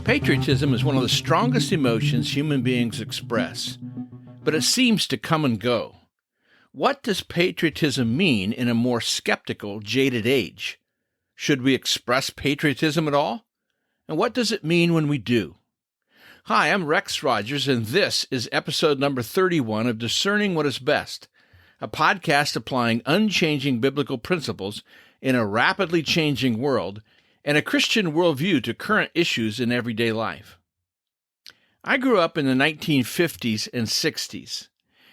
Patriotism is one of the strongest emotions human beings express, but it seems to come and go. What does patriotism mean in a more skeptical, jaded age? Should we express patriotism at all? And what does it mean when we do? Hi, I'm Rex Rogers, and this is episode number 31 of Discerning What is Best, a podcast applying unchanging biblical principles in a rapidly changing world and a Christian worldview to current issues in everyday life. I grew up in the 1950s and 60s.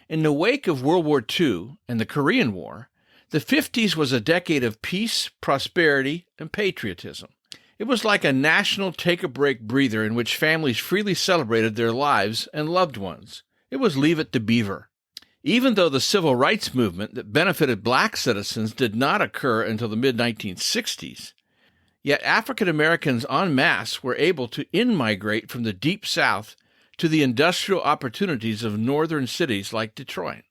In the wake of World War II and the Korean War, the 50s was a decade of peace, prosperity, and patriotism. It was like a national take-a-break breather in which families freely celebrated their lives and loved ones. It was Leave It to Beaver. Even though the civil rights movement that benefited black citizens did not occur until the mid-1960s, yet African Americans en masse were able to in-migrate from the Deep South to the industrial opportunities of northern cities like Detroit.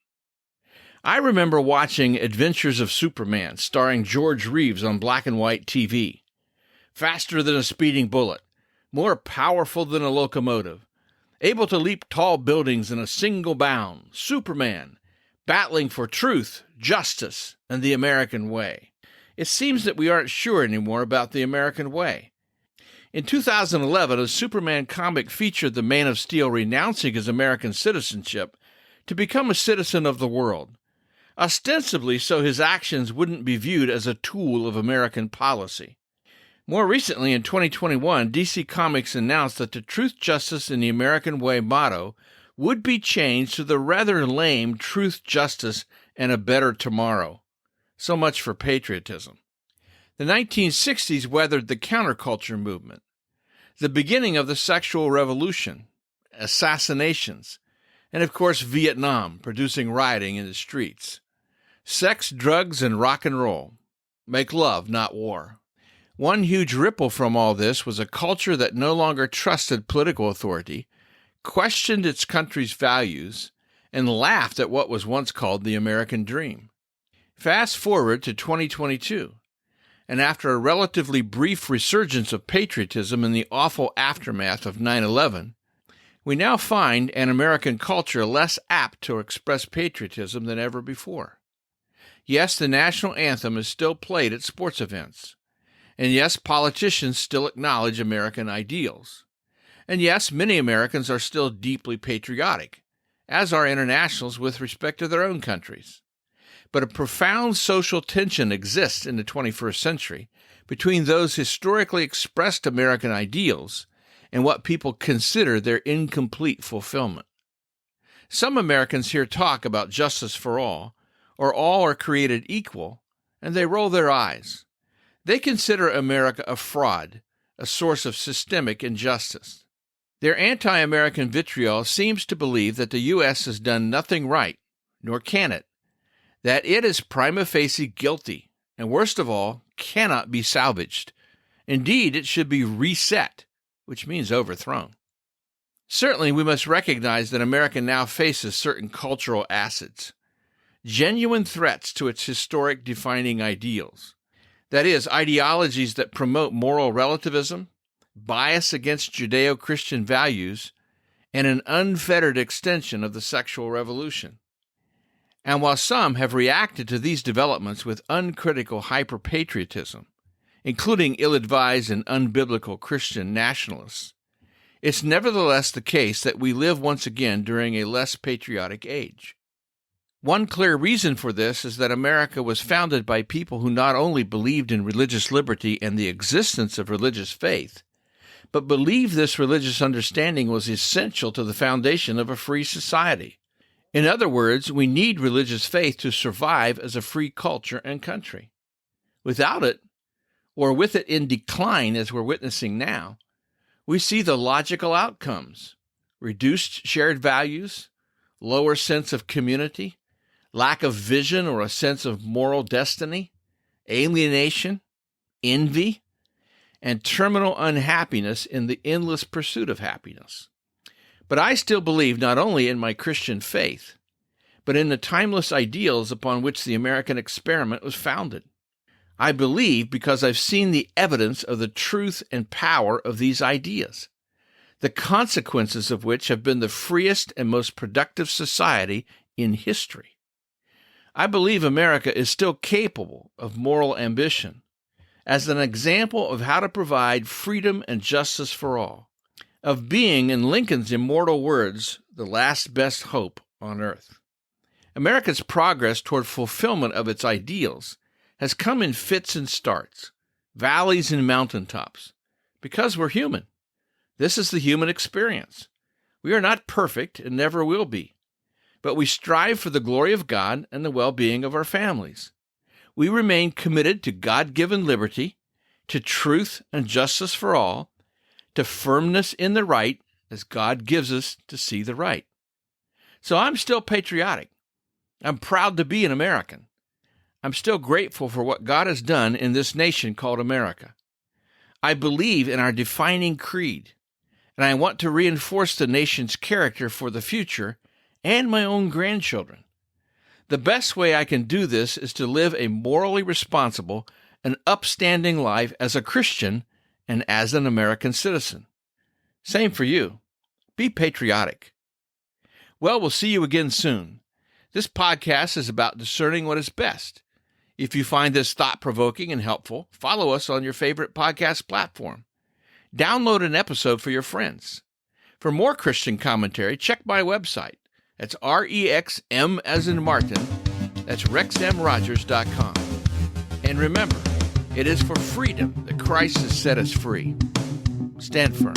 I remember watching Adventures of Superman starring George Reeves on black and white TV. Faster than a speeding bullet, more powerful than a locomotive, able to leap tall buildings in a single bound, Superman, battling for truth, justice, and the American way. It seems that we aren't sure anymore about the American way. In 2011, a Superman comic featured the Man of Steel renouncing his American citizenship to become a citizen of the world, ostensibly so his actions wouldn't be viewed as a tool of American policy. More recently, in 2021, DC Comics announced that the Truth, Justice, and the American Way motto would be changed to the rather lame Truth, Justice, and a Better Tomorrow. So much for patriotism. The 1960s weathered the counterculture movement, the beginning of the sexual revolution, assassinations, and of course Vietnam, producing rioting in the streets. Sex, drugs, and rock and roll. Make love, not war. One huge ripple from all this was a culture that no longer trusted political authority, questioned its country's values, and laughed at what was once called the American dream. Fast forward to 2022, and after a relatively brief resurgence of patriotism in the awful aftermath of 9/11, we now find an American culture less apt to express patriotism than ever before. Yes, the national anthem is still played at sports events. And yes, politicians still acknowledge American ideals. And yes, many Americans are still deeply patriotic, as are internationals with respect to their own countries. But a profound social tension exists in the 21st century between those historically expressed American ideals and what people consider their incomplete fulfillment. Some Americans hear talk about justice for all, or all are created equal, and they roll their eyes. They consider America a fraud, a source of systemic injustice. Their anti-American vitriol seems to believe that the U.S. has done nothing right, nor can it, that it is prima facie guilty, and worst of all, cannot be salvaged. Indeed, it should be reset, which means overthrown. Certainly, we must recognize that America now faces certain cultural acids, genuine threats to its historic defining ideals. That is, ideologies that promote moral relativism, bias against Judeo-Christian values, and an unfettered extension of the sexual revolution. And while some have reacted to these developments with uncritical hyper-patriotism, including ill-advised and unbiblical Christian nationalists, it's nevertheless the case that we live once again during a less patriotic age. One clear reason for this is that America was founded by people who not only believed in religious liberty and the existence of religious faith, but believed this religious understanding was essential to the foundation of a free society. In other words, we need religious faith to survive as a free culture and country. Without it, or with it in decline as we're witnessing now, we see the logical outcomes: reduced shared values, lower sense of community, lack of vision or a sense of moral destiny, alienation, envy, and terminal unhappiness in the endless pursuit of happiness. But I still believe not only in my Christian faith, but in the timeless ideals upon which the American experiment was founded. I believe because I've seen the evidence of the truth and power of these ideas. the consequences of which have been the freest and most productive society in history. I believe America is still capable of moral ambition as an example of how to provide freedom and justice for all, of being, in Lincoln's immortal words, the last best hope on earth. America's progress toward fulfillment of its ideals has come in fits and starts, valleys and mountaintops, because we're human. This is the human experience. We are not perfect and never will be, but we strive for the glory of God and the well-being of our families. We remain committed to God-given liberty, to truth and justice for all, to firmness in the right as God gives us to see the right. So I'm still patriotic. I'm proud to be an American. I'm still grateful for what God has done in this nation called America. I believe in our defining creed, and I want to reinforce the nation's character for the future and my own grandchildren. The best way I can do this is to live a morally responsible and upstanding life as a Christian and as an American citizen. Same for you. Be patriotic. Well, we'll see you again soon. This podcast is about discerning what is best. If you find this thought-provoking and helpful, follow us on your favorite podcast platform. Download an episode for your friends. For more Christian commentary, check my website. That's REXM as in Martin. That's rexmrogers.com. And remember, it is for freedom that Christ has set us free. Stand firm.